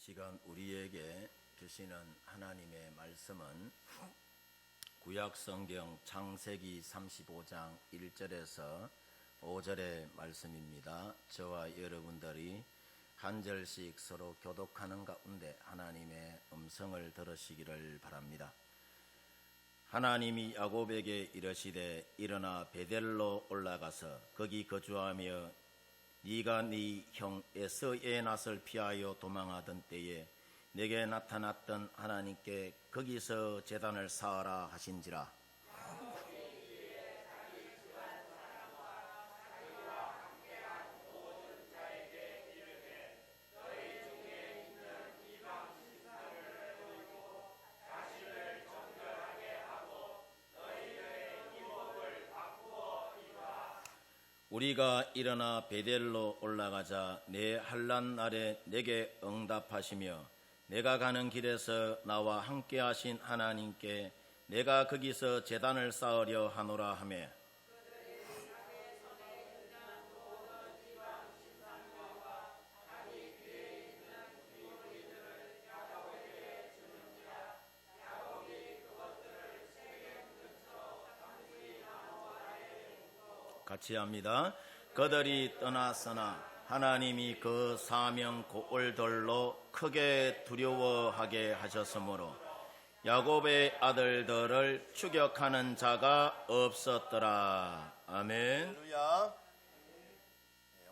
시간 우리에게 주시는 하나님의 말씀은 구약성경 창세기 35장 1절에서 5절의 말씀입니다. 저와 여러분들이 한 절씩 서로 교독하는 가운데 하나님의 음성을 들으시기를 바랍니다. 하나님이 야곱에게 이르시되 일어나 베델로 올라가서 거기 거주하며 네가 네 형 에서의 낯을 피하여 도망하던 때에 내게 나타났던 하나님께 거기서 제단을 쌓아라 하신지라. 우리가 일어나 베델로 올라가자 내 환난 날에 내게 응답하시며 내가 가는 길에서 나와 함께 하신 하나님께 내가 거기서 제단을 쌓으려 하노라 하며 같이 합니다. 그들이 떠났으나 하나님이 그 사명 고을들로 크게 두려워하게 하셨으므로 야곱의 아들들을 추격하는 자가 없었더라. 아멘. 할렐루야.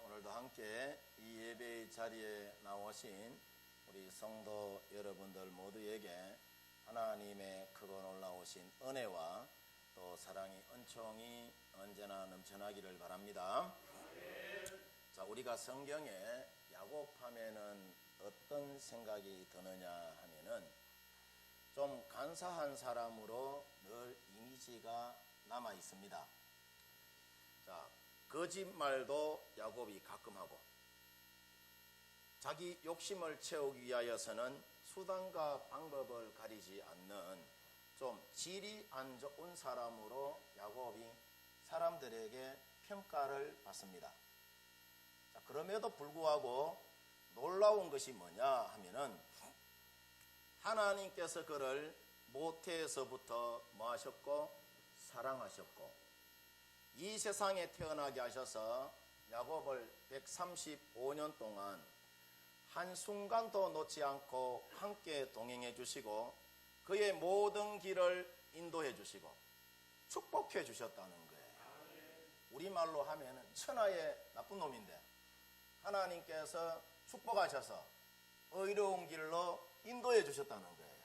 오늘도 함께 이 예배의 자리에 나오신 우리 성도 여러분들 모두에게 하나님의 크고 놀라우신 은혜와 또 사랑이 은총이 언제나 넘쳐나기를 바랍니다. 자, 우리가 성경에 야곱하면은 어떤 생각이 드느냐 하면은 좀 간사한 사람으로 늘 이미지가 남아 있습니다. 자, 거짓말도 야곱이 가끔 하고 자기 욕심을 채우기 위하여서는 수단과 방법을 가리지 않는 좀 질이 안 좋은 사람으로 야곱이 사람들에게 평가를 받습니다. 자, 그럼에도 불구하고 놀라운 것이 뭐냐 하면은 하나님께서 그를 모태에서부터 뭐 하셨고 사랑하셨고 이 세상에 태어나게 하셔서 야곱을 135년 동안 한순간도 놓지 않고 함께 동행해 주시고 그의 모든 길을 인도해 주시고 축복해 주셨다는 거예요. 우리말로 하면은 천하의 나쁜 놈인데 하나님께서 축복하셔서 의로운 길로 인도해 주셨다는 거예요.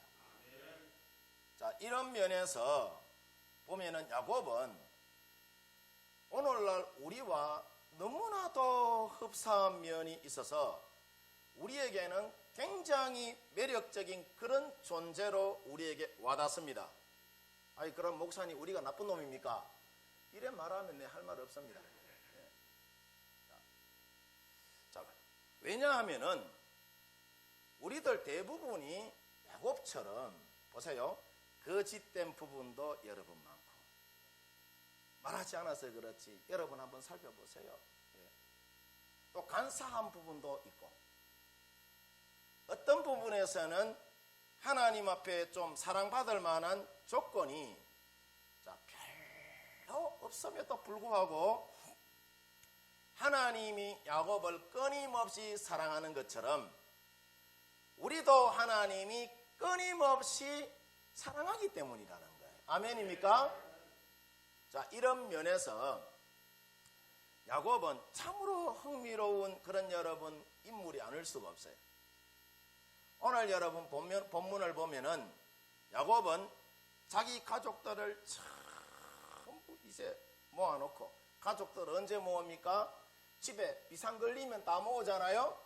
자, 이런 면에서 보면은 야곱은 오늘날 우리와 너무나도 흡사한 면이 있어서 우리에게는 굉장히 매력적인 그런 존재로 우리에게 와닿습니다. 아니, 그럼 목사님 우리가 나쁜 놈입니까? 이래 말하면 내 할 말 없습니다. 자, 왜냐하면은 우리들 대부분이 야곱처럼 보세요. 거짓된 부분도 여러 번 많고 말하지 않아서 그렇지 여러분 한번 살펴보세요. 또 간사한 부분도 있고 어떤 부분에서는 하나님 앞에 좀 사랑받을 만한 조건이 별로 없음에도 불구하고 하나님이 야곱을 끊임없이 사랑하는 것처럼 우리도 하나님이 끊임없이 사랑하기 때문이라는 거예요. 아멘입니까? 자, 이런 면에서 야곱은 참으로 흥미로운 그런 여러분 인물이 아닐 수가 없어요. 오늘 여러분 본문을 보면은 야곱은 자기 가족들을 전부 이제 모아놓고 가족들 언제 모읍니까? 집에 비상 걸리면 다 모으잖아요.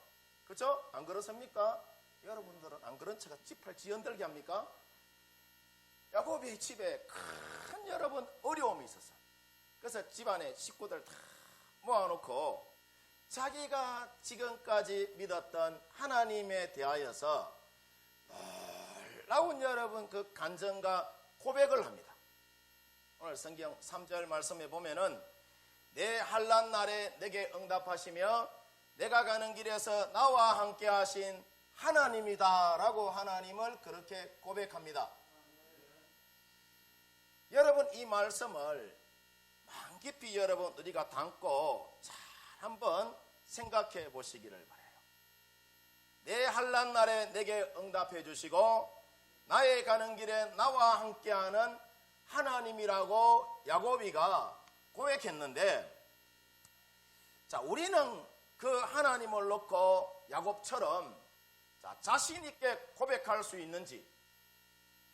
그렇죠? 안 그렇습니까? 여러분들은 안 그런 차가 집을 지연들게 합니까? 야곱의 집에 큰 여러분 어려움이 있었어. 그래서 집안에 식구들 다 모아놓고 자기가 지금까지 믿었던 하나님에 대하여서 놀라운 여러분 그 간증과 고백을 합니다. 오늘 성경 3절 말씀에 보면은 내 환난 날에 내게 응답하시며 내가 가는 길에서 나와 함께 하신 하나님이다라고 하나님을 그렇게 고백합니다. 여러분, 이 말씀을 마음 깊이 여러분 우리가 담고 잘 한번 생각해 보시기를 바라요. 내 환난 날에 내게 응답해 주시고 나의 가는 길에 나와 함께하는 하나님이라고 야고비가 고백했는데, 자, 우리는 그 하나님을 놓고 야곱처럼 자신 있게 고백할 수 있는지,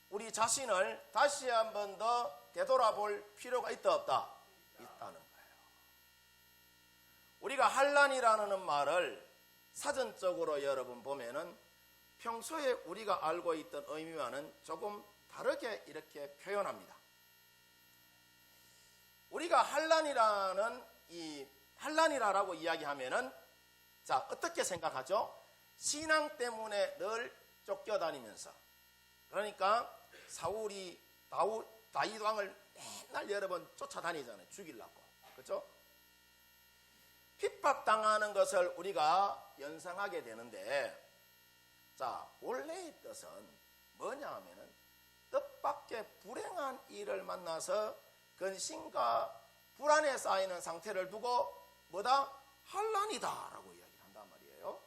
우리 자신을 다시 한 번 더 되돌아볼 필요가 있다 없다? 있다는 거예요. 우리가 환난이라는 말을 사전적으로 여러분 보면은 평소에 우리가 알고 있던 의미와는 조금 다르게 이렇게 표현합니다. 우리가 환난이라고 이야기하면은, 자, 어떻게 생각하죠? 신앙 때문에 늘 쫓겨다니면서, 그러니까 사울이 다윗 왕을 맨날 여러분 쫓아다니잖아요. 죽이려고. 그렇죠? 핍박당하는 것을 우리가 연상하게 되는데, 자, 원래의 뜻은 뭐냐 하면은 뜻밖의 불행한 일을 만나서 근심과 불안에 쌓이는 상태를 두고 뭐다? 환난이다라고 이야기를 한단 말이에요.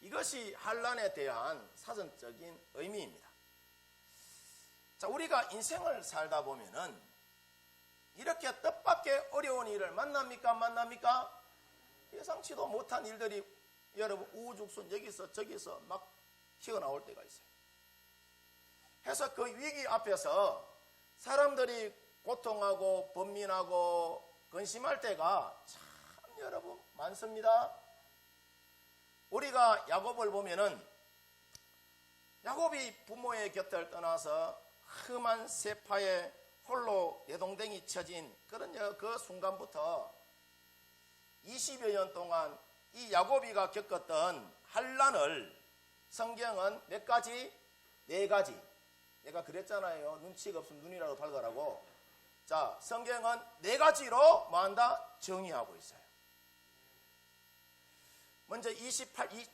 이것이 환난에 대한 사전적인 의미입니다. 자, 우리가 인생을 살다 보면은 이렇게 뜻밖의 어려운 일을 만납니까? 예상치도 못한 일들이 여러분 우후죽순 여기서 저기서 막 튀어나올 때가 있어요. 해서 그 위기 앞에서 사람들이 고통하고 번민하고 근심할 때가 참 여러분 많습니다. 우리가 야곱을 보면은 야곱이 부모의 곁을 떠나서 험한 세파에 홀로 내동댕이 쳐진 그런 그 순간부터 20여 년 동안 이 야곱이가 겪었던 환난을 성경은 몇 가지? 4가지. 내가 그랬잖아요. 눈치가 없으면 눈이라도 밝으라고. 자, 성경은 4가지로 뭐한다? 정의하고 있어요. 먼저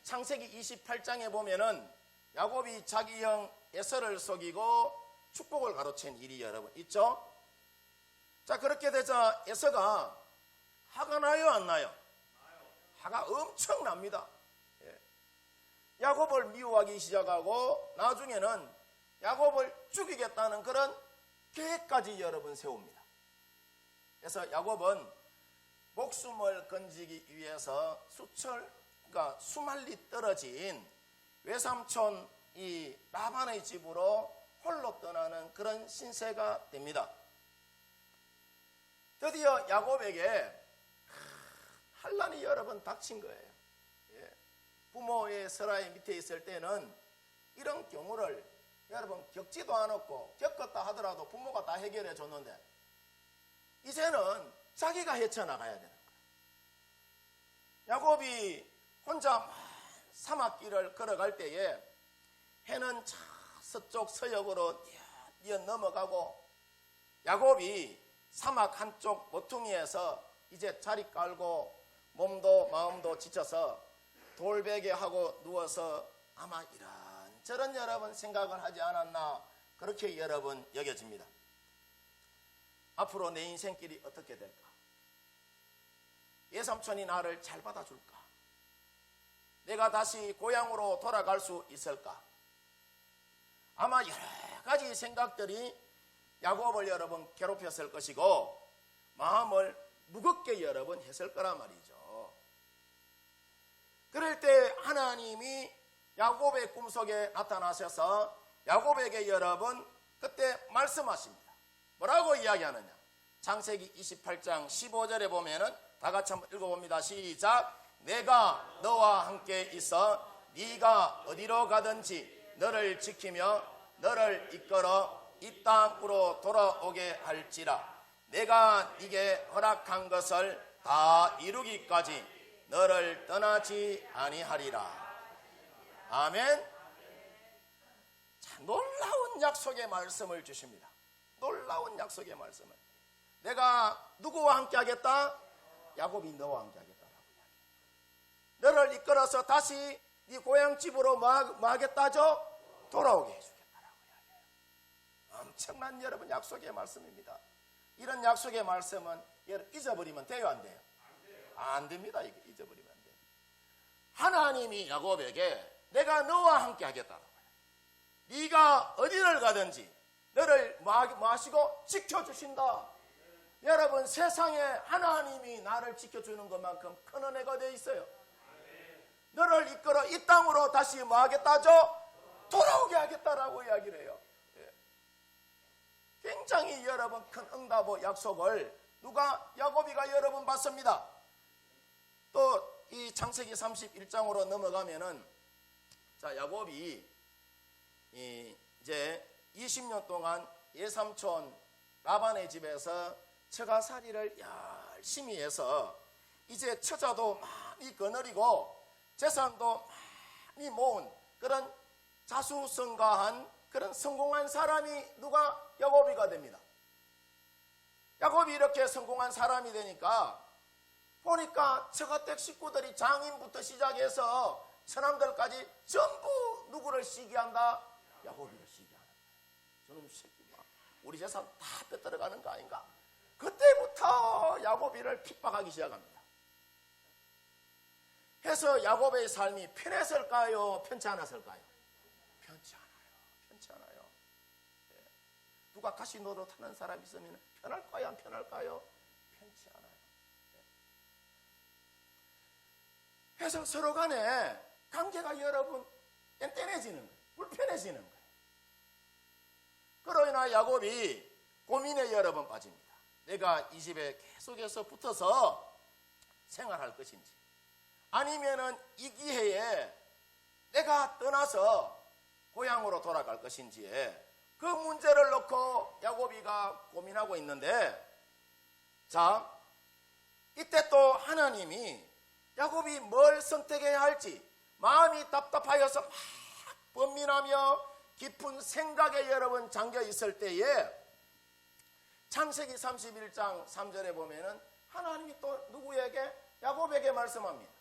창세기 28장에 보면은 야곱이 자기 형 에서를 속이고 축복을 가로챈 일이 여러분 있죠? 자, 그렇게 되자 에서가 화가 나요, 안 나요? 화가 엄청 납니다. 야곱을 미워하기 시작하고 나중에는 야곱을 죽이겠다는 그런 계획까지 여러분 세웁니다. 그래서 야곱은 목숨을 건지기 위해서 그러니까 수말리 떨어진 외삼촌 이 라반의 집으로 홀로 떠나는 그런 신세가 됩니다. 드디어 야곱에게 환난이 여러분 닥친 거예요. 부모의 설화의 밑에 있을 때는 이런 경우를 여러분 겪지도 않았고, 겪었다 하더라도 부모가 다 해결해 줬는데 이제는 자기가 헤쳐나가야 되는 거예요. 야곱이 혼자 사막길을 걸어갈 때에 해는 서쪽 서역으로 뛰어 넘어가고, 야곱이 사막 한쪽 모퉁이에서 이제 자리 깔고 몸도 마음도 지쳐서 돌베개 하고 누워서 아마 이런저런 여러분 생각을 하지 않았나, 그렇게 여러분 여겨집니다. 앞으로 내 인생길이 어떻게 될까? 예삼촌이 나를 잘 받아줄까? 내가 다시 고향으로 돌아갈 수 있을까? 아마 여러 가지 생각들이 야곱을 여러분 괴롭혔을 것이고 마음을 무겁게 여러분 했을 거란 말이죠. 그럴 때 하나님이 야곱의 꿈속에 나타나셔서 야곱에게 여러분 그때 말씀하십니다. 뭐라고 이야기하느냐? 창세기 28장 15절에 보면은 다 같이 한번 읽어봅니다. 시작. 내가 너와 함께 있어 네가 어디로 가든지 너를 지키며 너를 이끌어 이 땅으로 돌아오게 할지라. 내가 네게 허락한 것을 다 이루기까지 너를 떠나지 아니하리라. 아멘. 자, 놀라운 약속의 말씀을 주십니다. 놀라운 약속의 말씀을. 내가 누구와 함께 하겠다? 야곱이 너와 함께 하겠다라고 이야기합니다. 너를 이끌어서 다시 네 고향집으로 뭐 하겠다죠? 돌아오게 해주겠다라고 이야기해요. 엄청난 여러분 약속의 말씀입니다. 이런 약속의 말씀은 여러분 잊어버리면 돼요, 안 돼요? 안 됩니다. 이거 잊어버리면 안 돼요. 하나님이 야곱에게 내가 너와 함께 하겠다라고 해요. 네가 어디를 가든지 너를 뭐 하시고 지켜주신다. 여러분 세상에 하나님이 나를 지켜주는 것만큼 큰 은혜가 되어 있어요. 너를 이끌어 이 땅으로 다시 뭐 하겠다죠? 돌아오게 하겠다라고 이야기를 해요. 굉장히 여러분 큰 응답의 약속을 누가? 야곱이가 여러분 받습니다. 또 이 창세기 31장으로 넘어가면은 자, 야곱이 이제 20년 동안 예삼촌 라반의 집에서 처가살이를 열심히 해서 이제 처자도 많이 거느리고 재산도 많이 모은 그런 자수성가한 그런 성공한 사람이 누가? 야곱이가 됩니다. 야곱이 이렇게 성공한 사람이 되니까 보니까 처가댁 식구들이 장인부터 시작해서 처남들까지 전부 누구를 시기한다? 야곱이를 시기하는 거예요. 저놈 새끼 막 우리 재산 다 뺏어가는 거 아닌가? 그때부터 야곱이를 핍박하기 시작합니다. 해서 야곱의 삶이 편했을까요? 편치 않았을까요? 편치 않아요. 편치 않아요. 누가 가시 노릇하는 사람이 있으면 편할까요? 안 편할까요? 편치 않아요. 해서 서로 간에 관계가 여러분 뗀뗀해지는 거예요. 불편해지는 거예요. 그로 인하여 야곱이 고민에 여러 번 빠집니다. 내가 이 집에 계속해서 붙어서 생활할 것인지 아니면은 이 기회에 내가 떠나서 고향으로 돌아갈 것인지에 그 문제를 놓고 야곱이가 고민하고 있는데 자, 이때 또 하나님이 야곱이 뭘 선택해야 할지 마음이 답답하여서 막 번민하며 깊은 생각에 여러분 잠겨 있을 때에 창세기 31장 3절에 보면은 하나님이 또 누구에게? 야곱에게 말씀합니다.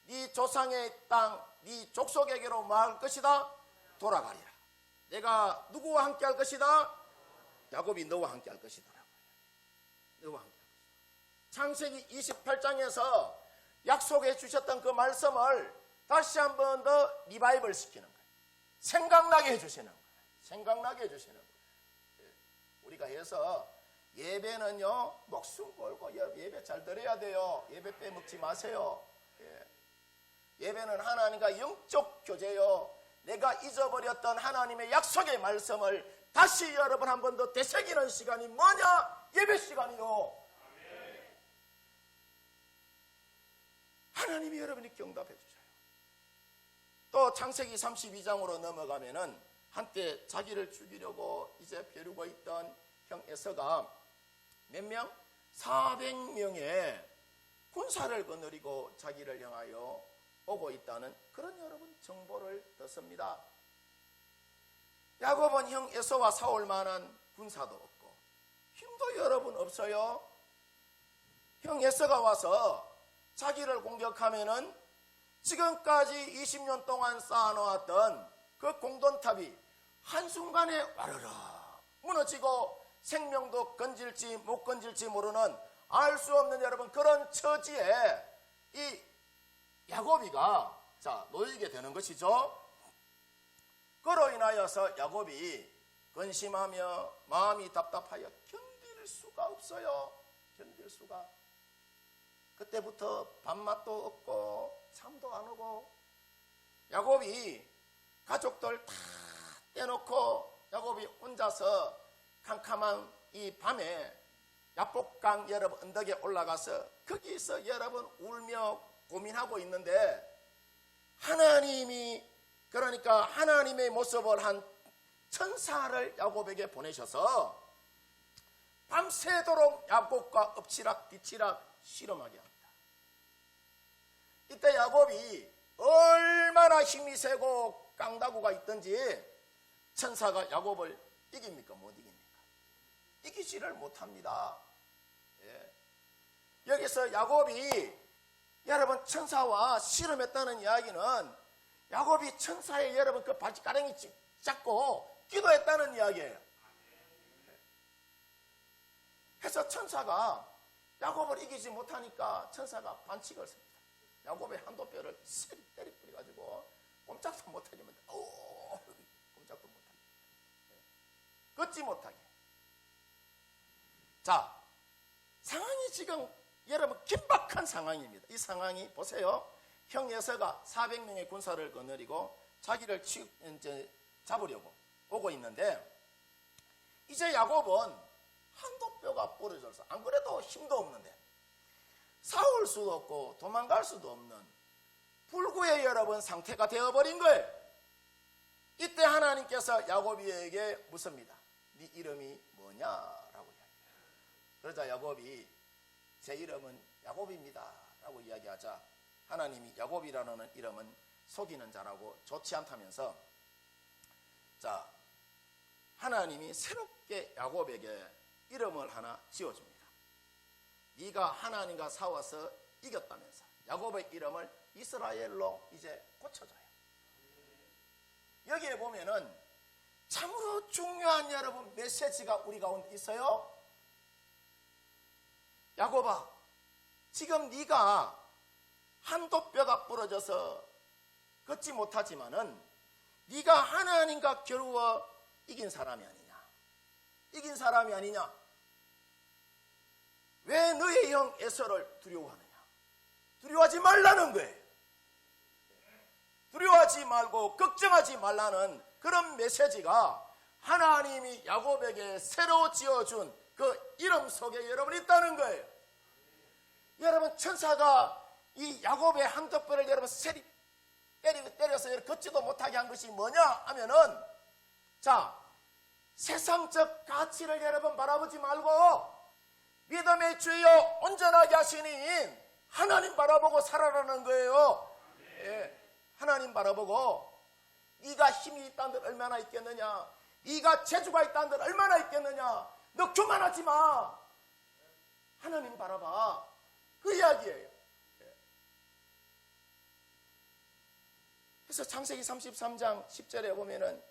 네 조상의 땅, 네 족속에게로 뭐 할 것이다? 돌아가리라. 내가 누구와 함께 할 것이다? 야곱이 너와 함께 할 것이다. 너와 함께 할 것이다. 창세기 28장에서 약속해 주셨던 그 말씀을 다시 한 번 더 리바이벌 시키는 거예요. 생각나게 해주시는 거예요. 생각나게 해주시는 거예요. 우리가 해서 예배는요 목숨 걸고 예배 잘 드려야 돼요. 예배 빼먹지 마세요. 예배는 하나님과 영적 교제요. 내가 잊어버렸던 하나님의 약속의 말씀을 다시 여러분 한 번 더 되새기는 시간이 뭐냐? 예배 시간이요. 하나님이 여러분에게 응답해 주셔요. 또 창세기 32장으로 넘어가면은 한때 자기를 죽이려고 이제 벼르고 있던 형 에서가 몇 명? 400명의 군사를 거느리고 자기를 향하여 오고 있다는 그런 여러분 정보를 듣습니다. 야곱은 형 에서와 싸울 만한 군사도 없고 힘도 여러분 없어요. 형 에서가 와서 자기를 공격하면은 지금까지 20년 동안 쌓아놓았던 그 공돈탑이 한순간에 와르르 무너지고 생명도 건질지 못 건질지 모르는 알 수 없는 여러분 그런 처지에 이 야곱이가 놓이게 되는 것이죠. 그로 인하여서 야곱이 근심하며 마음이 답답하여 견딜 수가 없어요. 견딜 수가. 그때부터 밥맛도 없고 잠도 안 오고 야곱이 가족들 다 떼놓고 야곱이 혼자서 캄캄한 이 밤에 야복강 여러분 언덕에 올라가서 거기서 여러분 울며 고민하고 있는데 하나님이 그러니까 하나님의 모습을 한 천사를 야곱에게 보내셔서 밤새도록 야곱과 엎치락 뒤치락 씨름하게 합니다. 이때 야곱이 얼마나 힘이 세고 깡다구가 있든지 천사가 야곱을 이깁니까? 못 이깁니까? 이기지를 못합니다. 여기서 야곱이 여러분 천사와 씨름했다는 이야기는 야곱이 천사의 여러분 그 발가락이 잡고 기도했다는 이야기예요. 그래서 천사가 야곱을 이기지 못하니까 천사가 반칙을 씁니다. 야곱의 한도 뼈를 세리 때리 뿌려가지고 꼼짝도 못하게 만들. 꼼짝도 못하게. 걷지 못하게. 자, 상황이 지금 여러분 긴박한 상황입니다. 이 상황이 보세요. 형 에서가 400명의 군사를 거느리고 자기를 이제 잡으려고 오고 있는데 이제 야곱은 한도 뼈가 부러져서 안 그래도 힘도 없는데 싸울 수도 없고 도망갈 수도 없는 불구의 여러분 상태가 되어버린 거예요. 이때 하나님께서 야곱에게 묻습니다. 네 이름이 뭐냐라고 이야기해요. 그러자 야곱이 제 이름은 야곱입니다 라고 이야기하자 하나님이 야곱이라는 이름은 속이는 자라고 좋지 않다면서 자 하나님이 새롭게 야곱에게 이름을 하나 지어줍니다. 네가 하나님과 싸워서 이겼다면서 야곱의 이름을 이스라엘로 이제 고쳐줘요. 여기에 보면은 참으로 중요한 여러분 메시지가 우리 가운데 있어요. 야곱아, 지금 네가 한도 뼈가 부러져서 걷지 못하지만은 네가 하나님과 겨루어 이긴 사람이 아니냐? 이긴 사람이 아니냐? 왜 너의 형 에서를 두려워하느냐? 두려워하지 말라는 거예요. 두려워하지 말고 걱정하지 말라는 그런 메시지가 하나님이 야곱에게 새로 지어준 그 이름 속에 여러분 있다는 거예요. 여러분 천사가 이 야곱의 한도 뼈를 여러분 세리 때려서 걷지도 못하게 한 것이 뭐냐 하면은 자 세상적 가치를 여러분 바라보지 말고 믿음의 주여 온전하게 하시니 하나님 바라보고 살아라는 거예요. 예, 하나님 바라보고 네가 힘이 있다는 데 얼마나 있겠느냐, 네가 재주가 있다는 데 얼마나 있겠느냐, 너 교만하지 마, 하나님 바라봐, 그 이야기예요. 그래서 창세기 33장 10절에 보면은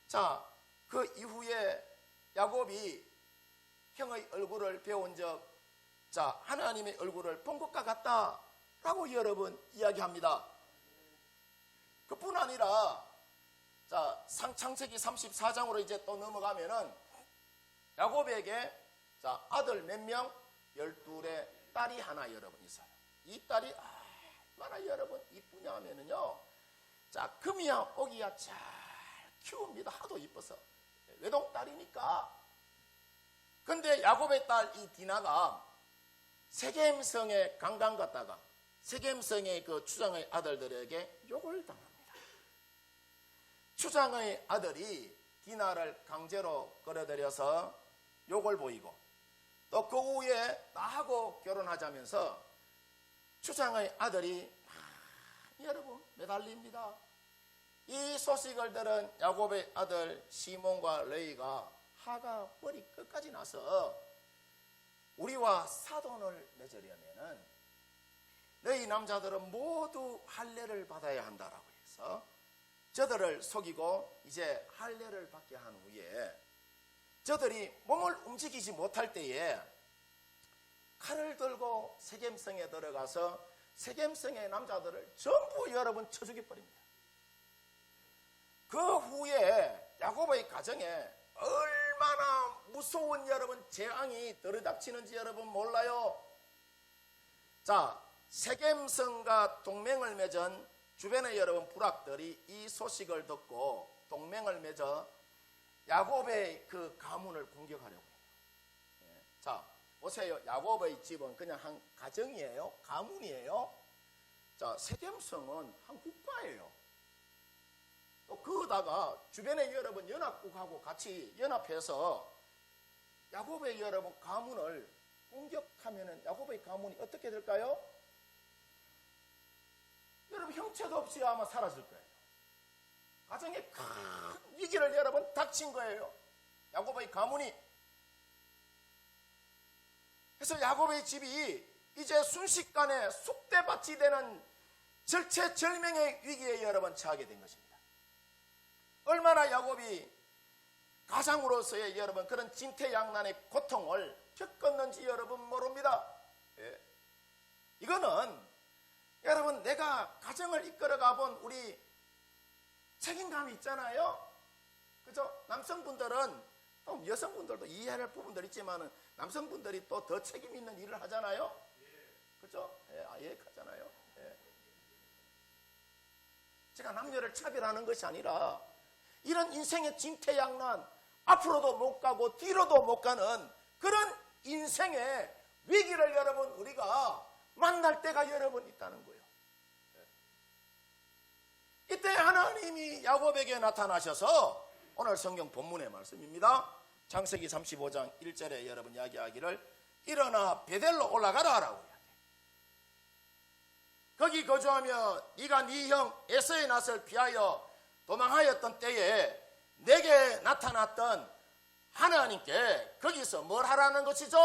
자, 그 이후에 야곱이 형의 얼굴을 배운 적, 자, 하나님의 얼굴을 본 것과 같다라고 여러분 이야기합니다. 그뿐 아니라 자, 창세기 34장으로 이제 또 넘어가면은 야곱에게 자, 아들 몇 명? 12의 딸이 하나 여러분 있어요. 이 딸이 얼마나 여러분 이쁘냐 하면은요, 자, 금이야 오기야 잘 키웁니다. 하도 이뻐서. 외동딸이니까. 근데 야곱의 딸 이 디나가 세겜성에 관광 갔다가 세겜성의 그 추장의 아들들에게 욕을 당합니다. 추장의 아들이 디나를 강제로 끌어들여서 욕을 보이고 또 그 후에 나하고 결혼하자면서 추장의 아들이 여러분 매달립니다. 이 소식을 들은 야곱의 아들 시몬과 레이가 화가 머리 끝까지 나서 우리와 사돈을 맺으려면은 너희 남자들은 모두 할례를 받아야 한다라고 해서 저들을 속이고 이제 할례를 받게 한 후에 저들이 몸을 움직이지 못할 때에 칼을 들고 세겜성에 들어가서 세겜성의 남자들을 전부 여러분 쳐 죽여버립니다. 그 후에 야곱의 가정에 얼마나 무서운 여러분 재앙이 들이닥치는지 여러분 몰라요. 자, 세겜성과 동맹을 맺은 주변의 여러분 부락들이 이 소식을 듣고 동맹을 맺어 야곱의 그 가문을 공격하려고 해요. 자, 보세요. 야곱의 집은 그냥 한 가정이에요? 가문이에요? 자, 세겜성은 한 국가예요. 또 그러다가 주변의 여러분 연합국하고 같이 연합해서 야곱의 여러분 가문을 공격하면은 야곱의 가문이 어떻게 될까요? 여러분 형체도 없이 아마 사라질 거예요. 가정에 큰 위기를 여러분 닥친 거예요. 야곱의 가문이. 그래서 야곱의 집이 이제 순식간에 쑥대밭이 되는 절체절명의 위기에 여러분 처하게 된 것입니다. 얼마나 야곱이 가장으로서의 여러분 그런 진퇴양난의 고통을 겪었는지 여러분 모릅니다. 예. 이거는 여러분 내가 가정을 이끌어가 본 우리 책임감이 있잖아요. 그죠? 남성분들은 또 여성분들도 이해할 부분들 있지만 남성분들이 또 더 책임 있는 일을 하잖아요. 그죠? 예, 이해하잖아요. 예. 제가 남녀를 차별하는 것이 아니라 이런 인생의 진퇴양난 앞으로도 못 가고 뒤로도 못 가는 그런 인생의 위기를 여러분 우리가 만날 때가 여러분 있다는 거예요. 이때 하나님이 야곱에게 나타나셔서 오늘 성경 본문의 말씀입니다. 창세기 35장 1절에 여러분 이야기하기를 일어나 베델로 올라가라 라고 이야기해요. 거기 거주하며 네가 네 형 에서의 낯을 피하여 도망하였던 때에 내게 나타났던 하나님께 거기서 뭘 하라는 것이죠?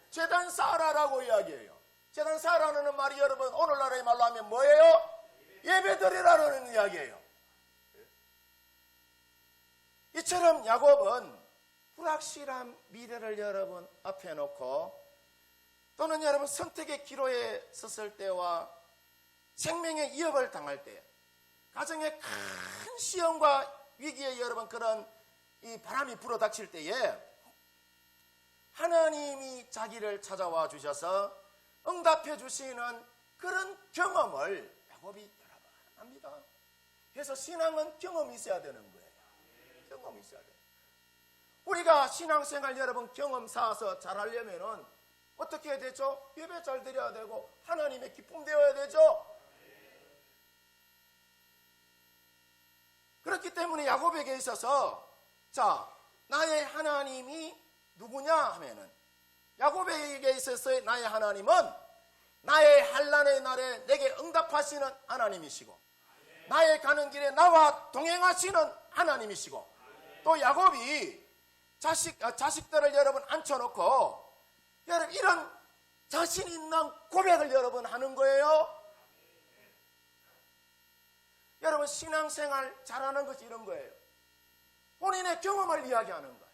제단 쌓으라라고 이야기해요. 제단 쌓으라는 말이 여러분 오늘날의 말로 하면 뭐예요? 예배드리라는 이야기예요. 이처럼 야곱은 불확실한 미래를 여러분 앞에 놓고 또는 여러분 선택의 기로에 섰을 때와 생명의 위협을 당할 때 가정의 큰 시험과 위기에 여러분 그런 이 바람이 불어닥칠 때에 하나님이 자기를 찾아와 주셔서 응답해 주시는 그런 경험을 야곱이 여러 번 합니다. 그래서 신앙은 경험이 있어야 되는 거예요. 경험이 있어야 돼요. 우리가 신앙생활 여러분 경험 쌓아서 잘하려면은 어떻게 해야 되죠? 예배 잘 드려야 되고 하나님의 기쁨 되어야 되죠. 그렇기 때문에 야곱에게 있어서 자 나의 하나님이 누구냐 하면은 야곱에게 있어서 나의 하나님은 나의 환난의 날에 내게 응답하시는 하나님이시고 나의 가는 길에 나와 동행하시는 하나님이시고 또 야곱이 자식들을 여러분 앉혀놓고 여러분 이런 자신 있는 고백을 여러분 하는 거예요. 여러분 신앙생활 잘하는 것이 이런 거예요. 본인의 경험을 이야기하는 거예요.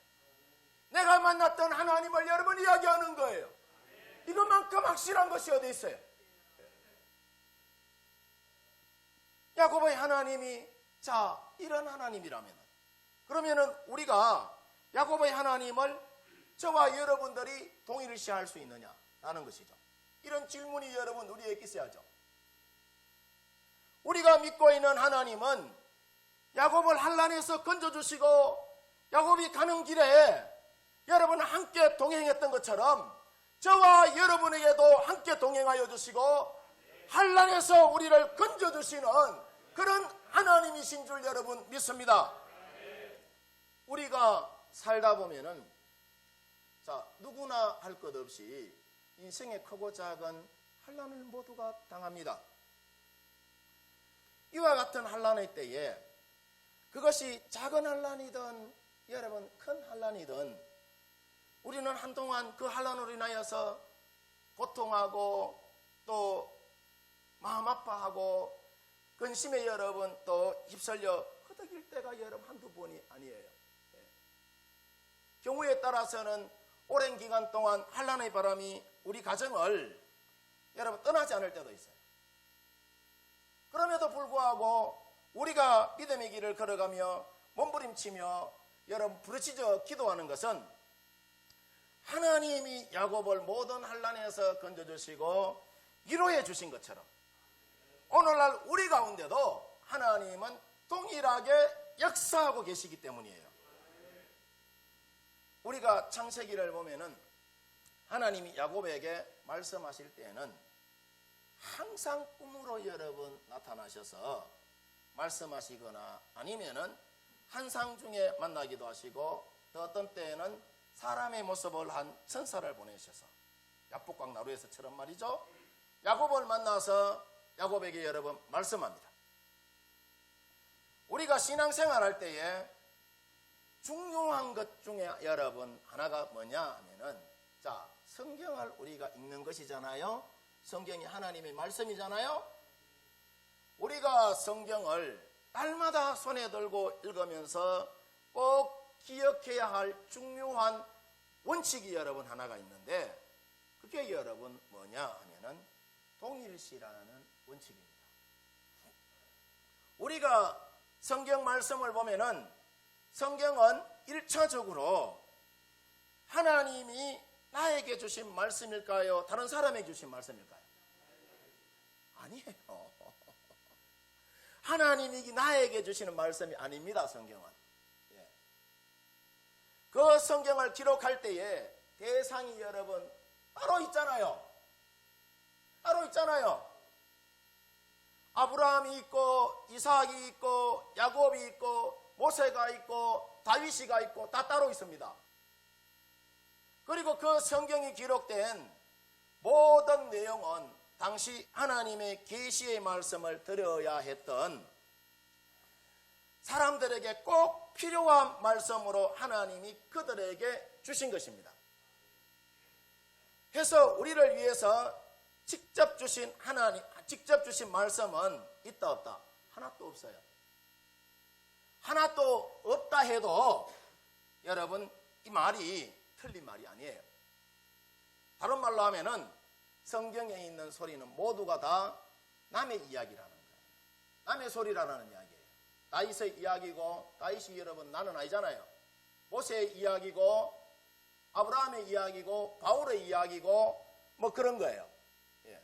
내가 만났던 하나님을 여러분 이야기하는 거예요. 이것만큼 확실한 것이 어디 있어요? 야곱의 하나님이 자 이런 하나님이라면 그러면은 우리가 야곱의 하나님을 저와 여러분들이 동일시할 수 있느냐라는 것이죠. 이런 질문이 여러분 우리에게 있어야죠. 우리가 믿고 있는 하나님은 야곱을 환난에서 건져주시고 야곱이 가는 길에 여러분 함께 동행했던 것처럼 저와 여러분에게도 함께 동행하여 주시고 환난에서 우리를 건져주시는 그런 하나님이신 줄 여러분 믿습니다. 우리가 살다 보면은 자 누구나 할 것 없이 인생의 크고 작은 환난을 모두가 당합니다. 이와 같은 환난의 때에 그것이 작은 환난이든 여러분 큰 환난이든 우리는 한동안 그 환난으로 인하여서 고통하고 또 마음 아파하고 근심에 여러분 또 휩쓸려 허덕일 때가 여러분 한두 번이 아니에요. 경우에 따라서는 오랜 기간 동안 환난의 바람이 우리 가정을 여러분 떠나지 않을 때도 있어요. 그럼에도 불구하고 우리가 믿음의 길을 걸어가며 몸부림치며 여러분 부르짖어 기도하는 것은 하나님이 야곱을 모든 환난에서 건져주시고 위로해 주신 것처럼 오늘날 우리 가운데도 하나님은 동일하게 역사하고 계시기 때문이에요. 우리가 창세기를 보면은 하나님이 야곱에게 말씀하실 때에는 항상 꿈으로 여러분 나타나셔서 말씀하시거나 아니면은 환상 중에 만나기도 하시고 또 어떤 때에는 사람의 모습을 한 천사를 보내셔서 야복강 나루에서처럼 말이죠. 야곱을 만나서 야곱에게 여러분 말씀합니다. 우리가 신앙생활할 때에 중요한 것 중에 여러분 하나가 뭐냐 하면은 자 성경을 우리가 읽는 것이잖아요. 성경이 하나님의 말씀이잖아요. 우리가 성경을 날마다 손에 들고 읽으면서 꼭 기억해야 할 중요한 원칙이 여러분 하나가 있는데, 그게 여러분 뭐냐 하면은 동일시라는 원칙입니다. 우리가 성경 말씀을 보면은 성경은 1차적으로 하나님이 나에게 주신 말씀일까요? 다른 사람에게 주신 말씀일까요? 아니에요. 하나님이 나에게 주시는 말씀이 아닙니다. 성경은. 그 성경을 기록할 때에 대상이 여러분 따로 있잖아요. 따로 있잖아요. 아브라함이 있고 이삭이 있고 야곱이 있고 모세가 있고 다윗이가 있고 다 따로 있습니다. 그리고 그 성경이 기록된 모든 내용은 당시 하나님의 계시의 말씀을 들어야 했던 사람들에게 꼭 필요한 말씀으로 하나님이 그들에게 주신 것입니다. 해서 우리를 위해서 직접 주신 말씀은 있다 없다? 하나도 없어요. 하나도 없다 해도 여러분 이 말이 틀린 말이 아니에요. 다른 말로 하면은 성경에 있는 소리는 모두가 다 남의 이야기라는 거예요. 남의 소리라는 이야기예요. 다윗의 이야기고, 다윗이 여러분 나는 아니잖아요. 모세의 이야기고, 아브라함의 이야기고, 바울의 이야기고, 뭐 그런 거예요. 예.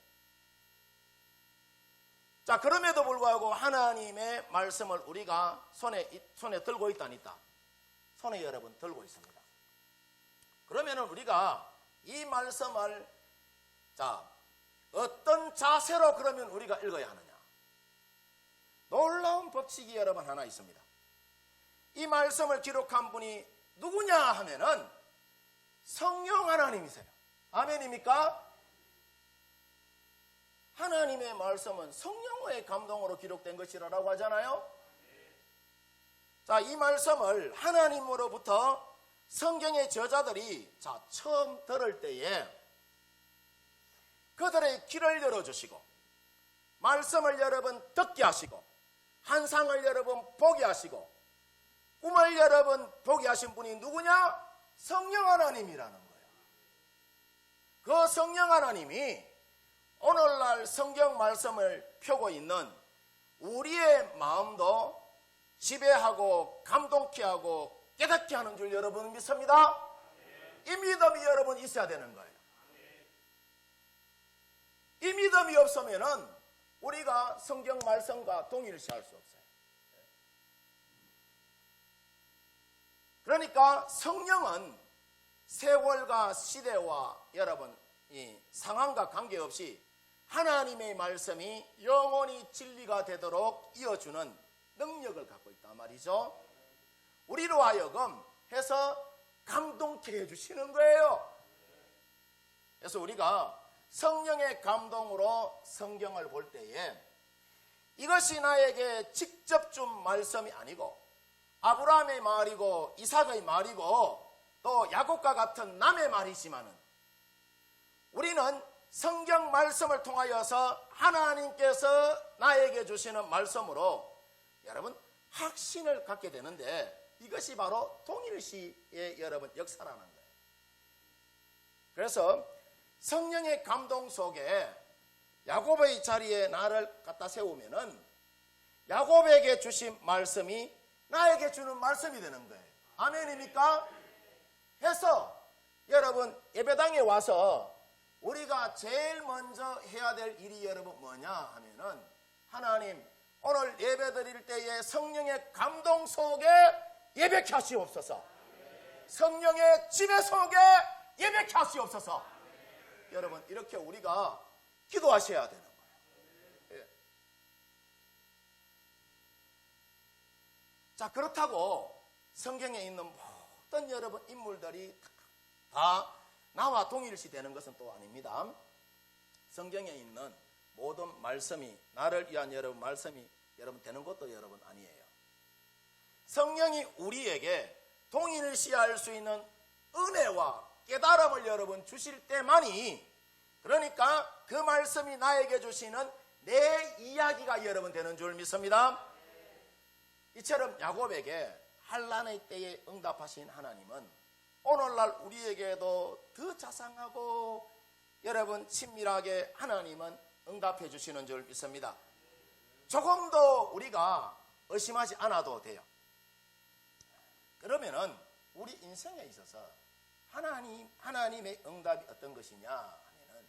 자, 그럼에도 불구하고 하나님의 말씀을 우리가 손에 들고 있다 안 있다? 손에 여러분 들고 있습니다. 그러면은 우리가 이 말씀을 자, 어떤 자세로 그러면 우리가 읽어야 하느냐? 놀라운 법칙이 여러분 하나 있습니다. 이 말씀을 기록한 분이 누구냐 하면은 성령 하나님이세요. 아멘입니까? 하나님의 말씀은 성령의 감동으로 기록된 것이라고 하잖아요. 자, 이 말씀을 하나님으로부터 성경의 저자들이 처음 들을 때에 그들의 귀를 열어주시고 말씀을 여러분 듣게 하시고 환상을 여러분 보게 하시고 꿈을 여러분 보게 하신 분이 누구냐? 성령 하나님이라는 거예요. 그 성령 하나님이 오늘날 성경 말씀을 펴고 있는 우리의 마음도 지배하고 감동케 하고 깨닫게 하는 줄 여러분 믿습니다. 이 믿음이 여러분 있어야 되는 거예요. 이 믿음이 없으면은 우리가 성경 말씀과 동일시할 수 없어요. 그러니까 성령은 세월과 시대와 여러분 이 상황과 관계없이 하나님의 말씀이 영원히 진리가 되도록 이어주는 능력을 갖고 있단 말이죠. 우리로 하여금 해서 감동케 해주시는 거예요. 그래서 우리가 성령의 감동으로 성경을 볼 때에 이것이 나에게 직접 준 말씀이 아니고 아브라함의 말이고 이삭의 말이고 또 야곱과 같은 남의 말이지만은 우리는 성경 말씀을 통하여서 하나님께서 나에게 주시는 말씀으로 여러분 확신을 갖게 되는데 이것이 바로 동일시의 여러분 역사라는 거예요. 그래서 성령의 감동 속에 야곱의 자리에 나를 갖다 세우면은 야곱에게 주신 말씀이 나에게 주는 말씀이 되는 거예요. 아멘입니까? 해서 여러분 예배당에 와서 우리가 제일 먼저 해야 될 일이 여러분 뭐냐 하면은 하나님 오늘 예배 드릴 때에 성령의 감동 속에 예배케 하시옵소서. 성령의 지배 속에 예배케 하시옵소서. 여러분 이렇게 우리가 기도하셔야 되는 거예요. 예. 자, 그렇다고 성경에 있는 모든 여러분 인물들이 다 나와 동일시 되는 것은 또 아닙니다. 성경에 있는 모든 말씀이 나를 위한 여러분 말씀이 여러분 되는 것도 여러분 아니에요. 성령이 우리에게 동일시할 수 있는 은혜와 깨달음을 여러분 주실 때만이, 그러니까 그 말씀이 나에게 주시는 내 이야기가 여러분 되는 줄 믿습니다. 이처럼 야곱에게 환난의 때에 응답하신 하나님은 오늘날 우리에게도 더 자상하고 여러분 친밀하게 하나님은 응답해 주시는 줄 믿습니다. 조금도 우리가 의심하지 않아도 돼요. 그러면은 우리 인생에 있어서 하나님의 응답이 어떤 것이냐 하면은,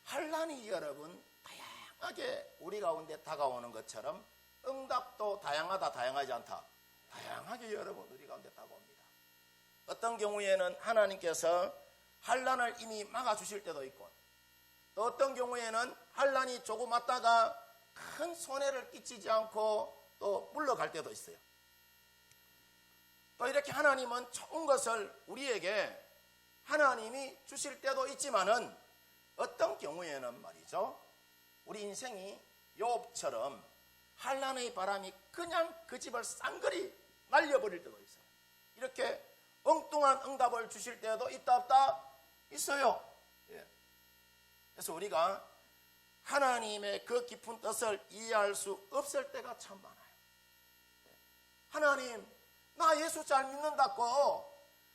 환난이 여러분 다양하게 우리 가운데 다가오는 것처럼 응답도 다양하다, 다양하지 않다, 다양하게 여러분 우리 가운데 다가옵니다. 어떤 경우에는 하나님께서 환난을 이미 막아주실 때도 있고, 또 어떤 경우에는 환난이 조금 왔다가 큰 손해를 끼치지 않고 또 물러갈 때도 있어요. 또 이렇게 하나님은 좋은 것을 우리에게 하나님이 주실 때도 있지만은, 어떤 경우에는 말이죠, 우리 인생이 욥처럼 환난의 바람이 그냥 그 집을 쌍그리 날려버릴 때도 있어요. 이렇게 엉뚱한 응답을 주실 때도 있다 없다? 있어요. 예. 그래서 우리가 하나님의 그 깊은 뜻을 이해할 수 없을 때가 참 많아요. 하나님, 나 예수 잘 믿는다고,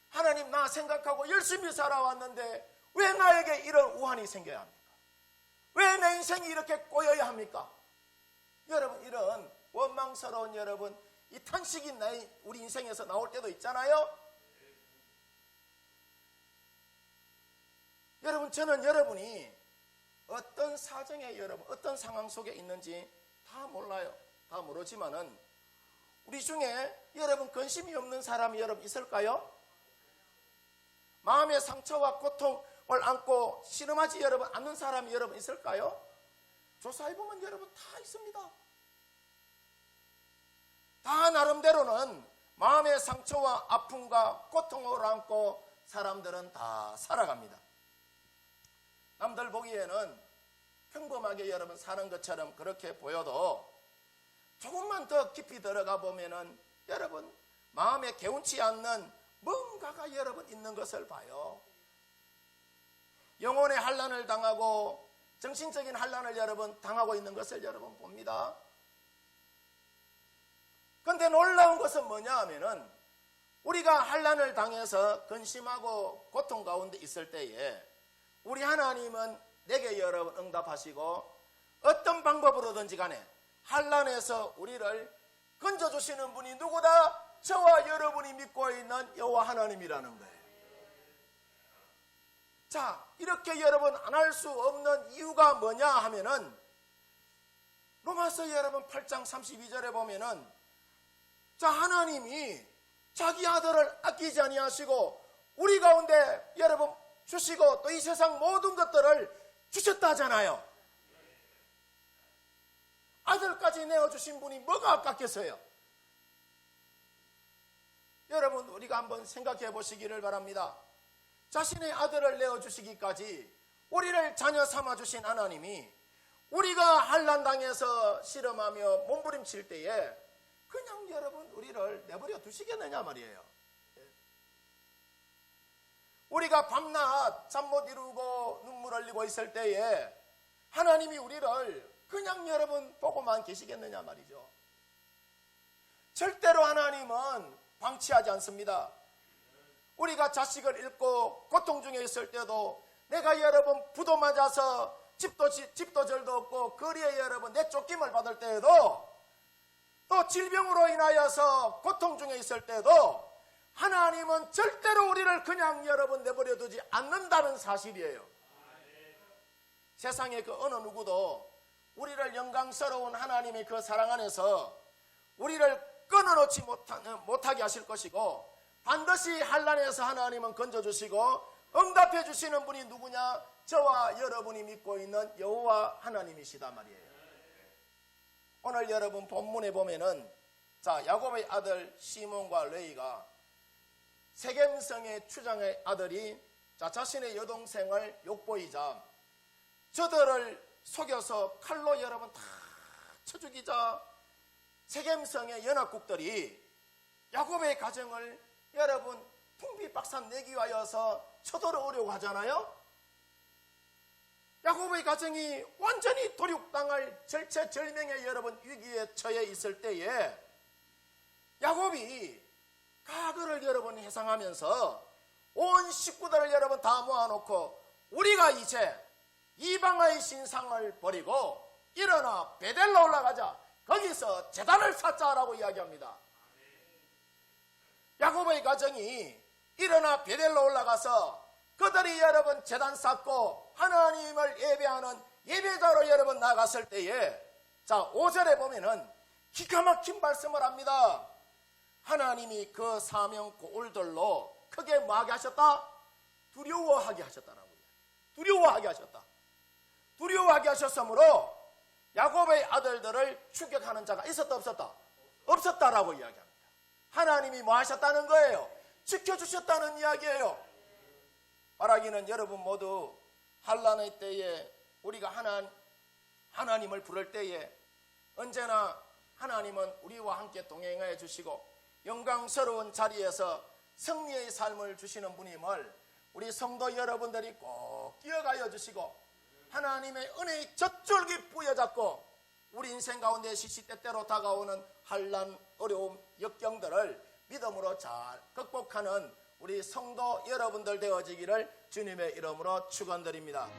하나님 나 생각하고 열심히 살아왔는데 왜 나에게 이런 우환이 생겨야 합니까? 왜 내 인생이 이렇게 꼬여야 합니까? 여러분, 이런 원망스러운 여러분 이 탄식이 우리 인생에서 나올 때도 있잖아요. 여러분, 저는 여러분이 어떤 사정에 여러분 어떤 상황 속에 있는지 다 몰라요. 다 모르지만은 우리 중에 여러분 근심이 없는 사람이 여러분 있을까요? 마음의 상처와 고통을 안고 씨름하지 여러분 않는 사람이 여러분 있을까요? 조사해보면 여러분 다 있습니다. 다 나름대로는 마음의 상처와 아픔과 고통을 안고 사람들은 다 살아갑니다. 남들 보기에는 평범하게 여러분 사는 것처럼 그렇게 보여도 조금만 더 깊이 들어가 보면은 여러분 마음에 개운치 않는 뭔가가 여러분 있는 것을 봐요. 영혼의 환난을 당하고 정신적인 환난을 여러분 당하고 있는 것을 여러분 봅니다. 그런데 놀라운 것은 뭐냐 하면은, 우리가 환난을 당해서 근심하고 고통 가운데 있을 때에 우리 하나님은 내게 여러분 응답하시고 어떤 방법으로든지 간에 환난에서 우리를 건져주시는 분이 누구다? 저와 여러분이 믿고 있는 여호와 하나님이라는 거예요. 자, 이렇게 여러분 안 할 수 없는 이유가 뭐냐 하면은, 로마서 여러분 8장 32절에 보면은, 자, 하나님이 자기 아들을 아끼지 아니하시고 우리 가운데 여러분 주시고 또 이 세상 모든 것들을 주셨다 하잖아요. 아들까지 내어주신 분이 뭐가 아깝겠어요? 여러분, 우리가 한번 생각해 보시기를 바랍니다. 자신의 아들을 내어주시기까지 우리를 자녀 삼아주신 하나님이 우리가 환난당해서 실험하며 몸부림칠 때에 그냥 여러분 우리를 내버려 두시겠느냐 말이에요. 우리가 밤낮 잠 못 이루고 눈물 흘리고 있을 때에 하나님이 우리를 그냥 여러분 보고만 계시겠느냐 말이죠. 절대로 하나님은 방치하지 않습니다. 우리가 자식을 잃고 고통 중에 있을 때도, 내가 여러분 부도 맞아서 집도 절도 없고 거리에 여러분 내쫓김을 받을 때에도, 또 질병으로 인하여서 고통 중에 있을 때도 하나님은 절대로 우리를 그냥 여러분 내버려 두지 않는다는 사실이에요. 세상의 그 어느 누구도 우리를 영광스러운 하나님의 그 사랑 안에서 우리를 끊어놓지 못하게 하실 것이고, 반드시 환난에서 하나님은 건져주시고 응답해 주시는 분이 누구냐? 저와 여러분이 믿고 있는 여호와 하나님이시다 말이에요. 오늘 여러분 본문에 보면은, 자, 야곱의 아들 시몬과 레이가 세겜성의 추장의 아들이 자신의 여동생을 욕보이자 저들을 속여서 칼로 여러분 다 쳐 죽이자 세겜성의 연합국들이 야곱의 가정을 여러분 풍비박산 내기 위하여서 쳐들어오려고 하잖아요. 야곱의 가정이 완전히 도륙당할 절체절명의 여러분 위기에 처해 있을 때에 야곱이 과거를 여러분 회상하면서 온 식구들을 여러분 다 모아놓고 우리가 이제 이방의 신상을 버리고 일어나 베델로 올라가자. 거기서 제단을 쌓자라고 이야기합니다. 야곱의 가정이 일어나 베델로 올라가서 그들이 여러분 제단 쌓고 하나님을 예배하는 예배자로 여러분 나갔을 때에 자 5절에 보면은 기가 막힌 말씀을 합니다. 하나님이 그 사명 고울들로 크게 뭐하게 하셨다? 두려워하게 하셨다라고요. 두려워하게 하셨다. 두려워하게 하셨으므로 야곱의 아들들을 추격하는 자가 있었다 없었다? 없었다라고 이야기합니다. 하나님이 뭐 하셨다는 거예요? 지켜주셨다는 이야기예요. 바라기는 여러분 모두 환난의 때에 우리가 하나님을 부를 때에 언제나 하나님은 우리와 함께 동행해 주시고 영광스러운 자리에서 승리의 삶을 주시는 분임을 우리 성도 여러분들이 꼭 기억하여 주시고 하나님의 은혜의 젖줄기 부여잡고 우리 인생 가운데 시시때때로 다가오는 환난, 어려움, 역경들을 믿음으로 잘 극복하는 우리 성도 여러분들 되어지기를 주님의 이름으로 축원드립니다.